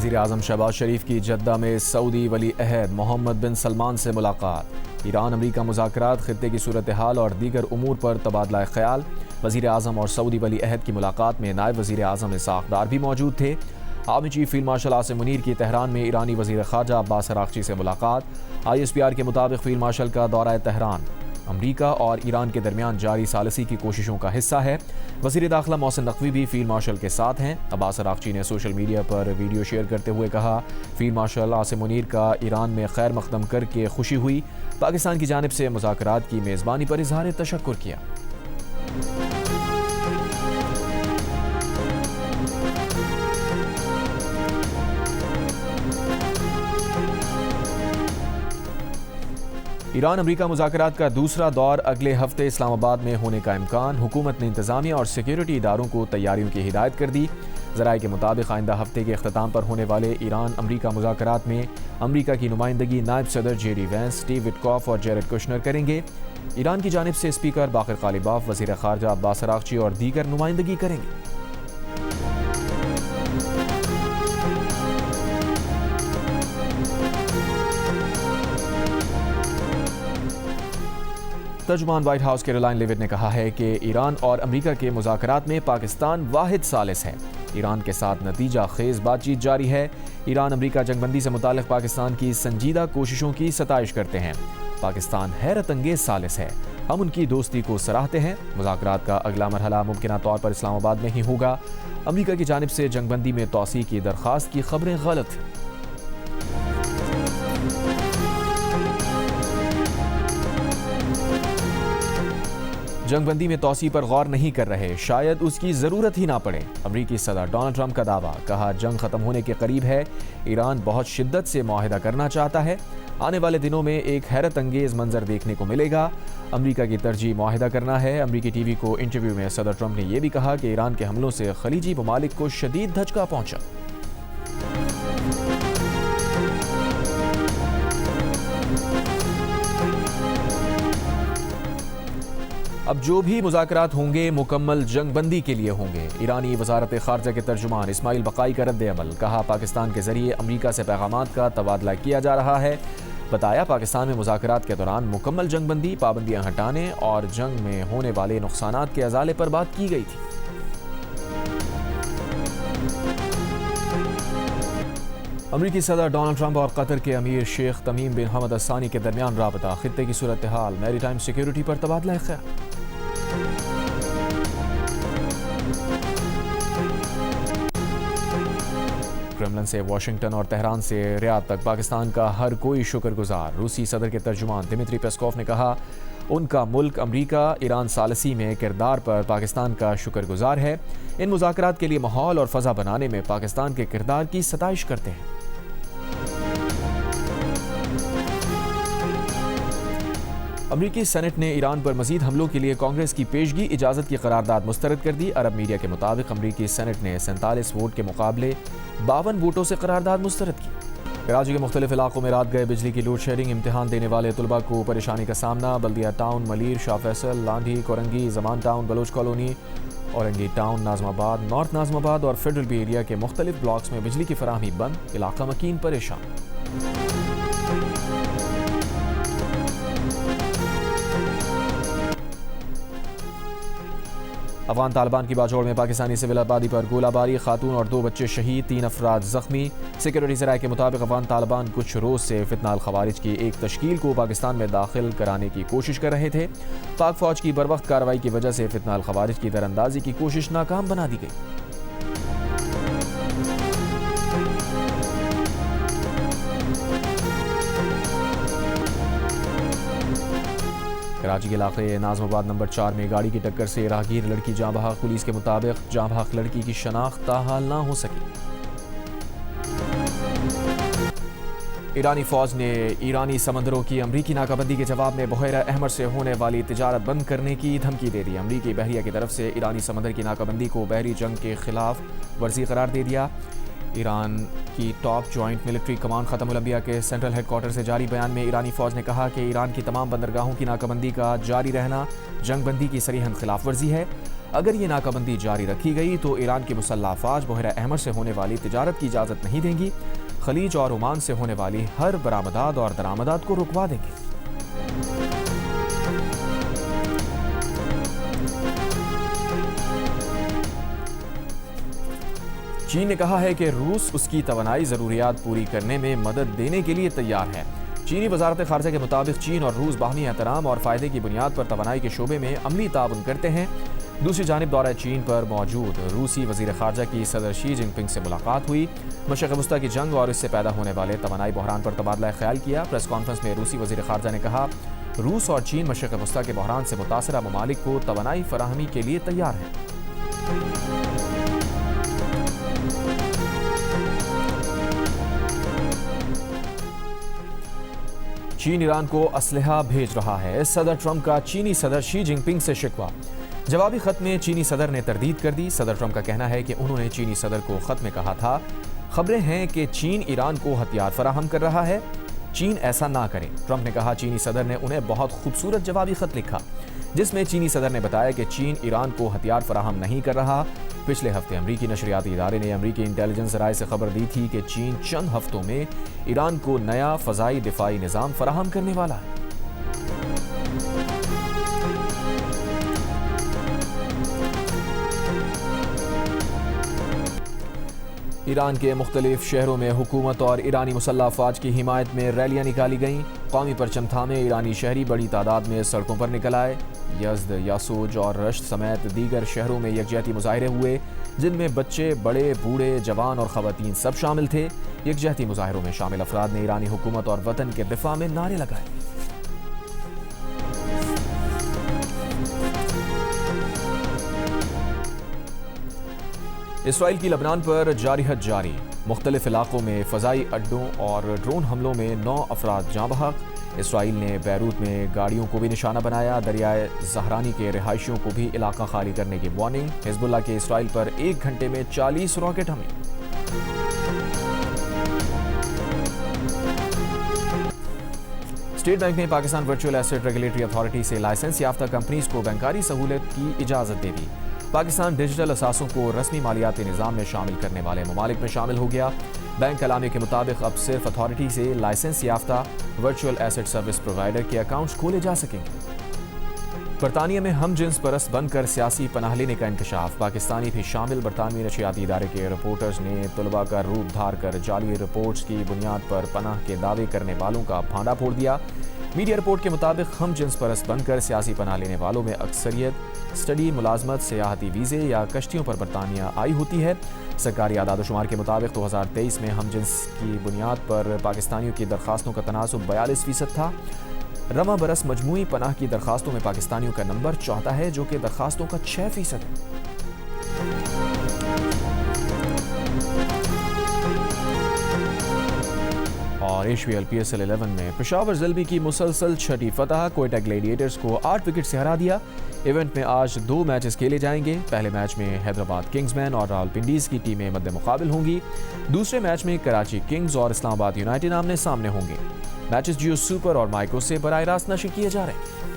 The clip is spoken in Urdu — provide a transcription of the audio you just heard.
وزیر اعظم شہباز شریف کی جدہ میں سعودی ولی عہد محمد بن سلمان سے ملاقات۔ ایران امریکہ مذاکرات، خطے کی صورتحال اور دیگر امور پر تبادلہ خیال۔ وزیر اعظم اور سعودی ولی عہد کی ملاقات میں نائب وزیر اعظم اسحاق ڈار بھی موجود تھے۔ Army chief field marshal Asim Munir کی تہران میں ایرانی وزیر خارجہ عباس اراغچی سے ملاقات۔ ISPR کے مطابق فیلڈ مارشل کا دورہ تہران امریکہ اور ایران کے درمیان جاری ثالثی کی کوششوں کا حصہ ہے۔ وزیر داخلہ محسن نقوی بھی فیلڈ مارشل کے ساتھ ہیں۔ عباس اراغچی نے سوشل میڈیا پر ویڈیو شیئر کرتے ہوئے کہا، فیلڈ مارشل عاصم منیر کا ایران میں خیر مقدم کر کے خوشی ہوئی، پاکستان کی جانب سے مذاکرات کی میزبانی پر اظہار تشکر کیا۔ ایران امریکہ مذاکرات کا دوسرا دور اگلے ہفتے اسلام آباد میں ہونے کا امکان۔ حکومت نے انتظامیہ اور سیکیورٹی اداروں کو تیاریوں کی ہدایت کر دی۔ ذرائع کے مطابق آئندہ ہفتے کے اختتام پر ہونے والے ایران امریکہ مذاکرات میں امریکہ کی نمائندگی نائب صدر JD وینس، اسٹیو وٹکاف اور جیرڈ کشنر کریں گے۔ ایران کی جانب سے اسپیکر باقر قالیباف، وزیر خارجہ عباس اراغچی اور دیگر نمائندگی کریں گے۔ ترجمان وائٹ ہاؤس کیرولائن لیوٹ نے کہا ہے کہ ایران اور امریکہ کے مذاکرات میں پاکستان واحد ثالث ہے۔ ایران کے ساتھ نتیجہ خیز بات چیت جاری ہے۔ ایران امریکہ جنگ بندی سے متعلق پاکستان کی سنجیدہ کوششوں کی ستائش کرتے ہیں۔ پاکستان حیرت انگیز ثالث ہے، ہم ان کی دوستی کو سراہتے ہیں۔ مذاکرات کا اگلا مرحلہ ممکنہ طور پر اسلام آباد میں ہی ہوگا۔ امریکہ کی جانب سے جنگ بندی میں توسیع کی درخواست کی خبریں غلط ہیں۔ جنگ بندی میں توسیع پر غور نہیں کر رہے، شاید اس کی ضرورت ہی نہ پڑے۔ امریکی صدر ڈونلڈ ٹرمپ کا دعویٰ، کہا جنگ ختم ہونے کے قریب ہے، ایران بہت شدت سے معاہدہ کرنا چاہتا ہے، آنے والے دنوں میں ایک حیرت انگیز منظر دیکھنے کو ملے گا۔ امریکہ کی ترجیح معاہدہ کرنا ہے۔ امریکی ٹی وی کو انٹرویو میں صدر ٹرمپ نے یہ بھی کہا کہ ایران کے حملوں سے خلیجی ممالک کو شدید دھچکا پہنچا۔ اب جو بھی مذاکرات ہوں گے مکمل جنگ بندی کے لیے ہوں گے۔ ایرانی وزارت خارجہ کے ترجمان اسماعیل بقائی کا رد عمل، کہا پاکستان کے ذریعے امریکہ سے پیغامات کا تبادلہ کیا جا رہا ہے۔ بتایا پاکستان میں مذاکرات کے دوران مکمل جنگ بندی، پابندیاں ہٹانے اور جنگ میں ہونے والے نقصانات کے ازالے پر بات کی گئی تھی۔ امریکی صدر ڈونلڈ ٹرمپ اور قطر کے امیر شیخ تمیم بن حمد الثانی کے درمیان رابطہ، خطے کی صورتحال، میری ٹائم سیکیورٹی پر تبادلہ خیال۔ کرملن سے واشنگٹن اور تہران سے ریاض تک پاکستان کا ہر کوئی شکر گزار۔ روسی صدر کے ترجمان دمیتری پیسکوف نے کہا، ان کا ملک امریکہ ایران ثالثی میں کردار پر پاکستان کا شکر گزار ہے۔ ان مذاکرات کے لیے ماحول اور فضا بنانے میں پاکستان کے کردار کی ستائش کرتے ہیں۔ امریکی سینٹ نے ایران پر مزید حملوں کے لیے کانگریس کی پیشگی اجازت کی قرارداد مسترد کر دی۔ عرب میڈیا کے مطابق امریکی سینٹ نے 47 ووٹ کے مقابلے 52 ووٹوں سے قرارداد مسترد کی۔ کراچی کے مختلف علاقوں میں رات گئے بجلی کی لوڈ شیڈنگ، امتحان دینے والے طلباء کو پریشانی کا سامنا۔ Baldia Town, Malir, Shah Faisal, Landhi, Korangi, Zaman Town, Baloch Colony, Orangi Town, Nazimabad, North ناظم آباد اور فیڈرل بی ایریا کے مختلف بلاکس میں بجلی کی فراہمی بند، علاقہ مکین پریشان۔ افغان طالبان کی باجوڑ میں پاکستانی سول آبادی پر گولہ باری، خاتون اور 2 بچے شہید، 3 افراد زخمی۔ سیکیورٹی ذرائع کے مطابق افغان طالبان کچھ روز سے فتنہ الخوارج کی ایک تشکیل کو پاکستان میں داخل کرانے کی کوشش کر رہے تھے۔ پاک فوج کی بروقت کارروائی کی وجہ سے فتنہ الخوارج کی دراندازی کی کوشش ناکام بنا دی گئی۔ کراچی کے علاقے ناظم آباد نمبر 4 میں گاڑی کی ٹکر سے راہگیر لڑکی جاں بحق، پولیس کے مطابق جاں بحق لڑکی کی شناخت تاحال نہ ہو سکی۔ ایرانی فوج نے ایرانی سمندروں کی امریکی ناکہ بندی کے جواب میں بحیرہ احمر سے ہونے والی تجارت بند کرنے کی دھمکی دے دی۔ امریکی بحریہ کی طرف سے ایرانی سمندر کی ناکہ بندی کو بحری جنگ کے خلاف ورزی قرار دے دیا۔ ایران کی ٹاپ جوائنٹ ملٹری کمانڈ ختم الانبیاء کے سینٹرل ہیڈ کوارٹر سے جاری بیان میں ایرانی فوج نے کہا کہ ایران کی تمام بندرگاہوں کی ناکہ بندی کا جاری رہنا جنگ بندی کی صریحاً خلاف ورزی ہے۔ اگر یہ ناکابندی جاری رکھی گئی تو ایران کی مسلح افواج بحیرہ احمر سے ہونے والی تجارت کی اجازت نہیں دیں گی، خلیج اور عمان سے ہونے والی ہر برآمدات اور درآمدات کو رکوا دیں گے۔ چین نے کہا ہے کہ روس اس کی توانائی ضروریات پوری کرنے میں مدد دینے کے لیے تیار ہے۔ چینی وزارت خارجہ کے مطابق چین اور روس باہمی احترام اور فائدے کی بنیاد پر توانائی کے شعبے میں عملی تعاون کرتے ہیں۔ دوسری جانب دورہ چین پر موجود روسی وزیر خارجہ کی صدر شی جن پنگ سے ملاقات ہوئی، مشرق وسطیٰ کی جنگ اور اس سے پیدا ہونے والے توانائی بحران پر تبادلہ خیال کیا۔ پریس کانفرنس میں روسی وزیر خارجہ نے کہا، روس اور چین مشرق وسطیٰ کے بحران سے متاثرہ ممالک کو توانائی فراہمی کے لیے تیار ہیں۔ چین ایران کو اسلحہ بھیج رہا ہے، صدر ٹرمپ کا چینی صدر شی جن پنگ سے شکوہ۔ جوابی خط میں چینی صدر نے تردید کر دی۔ صدر ٹرمپ کا کہنا ہے کہ انہوں نے چینی صدر کو خط میں کہا تھا، خبریں ہیں کہ چین ایران کو ہتھیار فراہم کر رہا ہے، چین ایسا نہ کرے۔ ٹرمپ نے کہا چینی صدر نے انہیں بہت خوبصورت جوابی خط لکھا، جس میں چینی صدر نے بتایا کہ چین ایران کو ہتھیار فراہم نہیں کر رہا۔ پچھلے ہفتے امریکی نشریاتی ادارے نے امریکی انٹیلیجنس ذرائع سے خبر دی تھی کہ چین چند ہفتوں میں ایران کو نیا فضائی دفاعی نظام فراہم کرنے والا ہے۔ ایران کے مختلف شہروں میں حکومت اور ایرانی مسلح افواج کی حمایت میں ریلیاں نکالی گئیں۔ قومی پرچم تھامے ایرانی شہری بڑی تعداد میں سڑکوں پر نکل آئے۔ یزد، یاسوج اور رشت سمیت دیگر شہروں میں یکجہتی مظاہرے ہوئے، جن میں بچے، بڑے، بوڑھے، جوان اور خواتین سب شامل تھے۔ یکجہتی مظاہروں میں شامل افراد نے ایرانی حکومت اور وطن کے دفاع میں نعرے لگائے۔ اسرائیل کی لبنان پر جارحیت جاری، مختلف علاقوں میں فضائی اڈوں اور ڈرون حملوں میں 9 افراد جاں بحق۔ اسرائیل نے بیروت میں گاڑیوں کو بھی نشانہ بنایا، دریائے زہرانی کے رہائشیوں کو بھی علاقہ خالی کرنے کی وارننگ۔ حزب اللہ کے اسرائیل پر 1 گھنٹے میں 40 راکٹ حملے۔ اسٹیٹ بینک نے Pakistan virtual asset regulatory authority سے لائسنس یافتہ کمپنیز کو بینکاری سہولت کی اجازت دے دی۔ پاکستان ڈیجیٹل اثاثوں کو رسمی مالیاتی نظام میں شامل کرنے والے ممالک میں شامل ہو گیا۔ بینک اعلامیے کے مطابق اب صرف اتھارٹی سے لائسنس یافتہ ورچوئل ایسٹ سروس پرووائڈر کے اکاؤنٹس کھولے جا سکیں گے۔ برطانیہ میں ہم جنس پرست بن کر سیاسی پناہ لینے کا انکشاف، پاکستانی بھی شامل۔ برطانوی نشریاتی ادارے کے رپورٹرز نے طلباء کا روپ دھار کر جعلی رپورٹس کی بنیاد پر پناہ کے دعوے کرنے والوں کا بھانڈا پھوڑ دیا۔ میڈیا رپورٹ کے مطابق ہم جنس پرست بن کر سیاسی پناہ لینے والوں میں اکثریت اسٹڈی، ملازمت، سیاحتی ویزے یا کشتیوں پر برطانیہ آئی ہوتی ہے۔ سرکاری اعداد و شمار کے مطابق 2023 میں ہم جنس کی بنیاد پر پاکستانیوں کی درخواستوں کا تناسب 42% تھا۔ رواں برس مجموعی پناہ کی درخواستوں میں پاکستانیوں کا نمبر چوتھا ہے، جو کہ درخواستوں کا 6% ہے۔ اور ایشویل PSL 11 میں پشاور زلمی کی مسلسل چھٹی فتح، کوئٹہ گلیڈیٹرز کو 8 وکٹ سے ہرا دیا۔ ایونٹ میں آج 2 میچز کھیلے جائیں گے۔ پہلے میچ میں حیدرآباد کنگز مین اور راولپنڈیز کی ٹیمیں مد مقابل ہوں گی۔ دوسرے میچ میں کراچی کنگز اور اسلام آباد یونائٹڈ آمنے سامنے ہوں گے۔ میچز جیو سپر اور مائکرو سے براہ راست نشر کیے جا رہے ہیں۔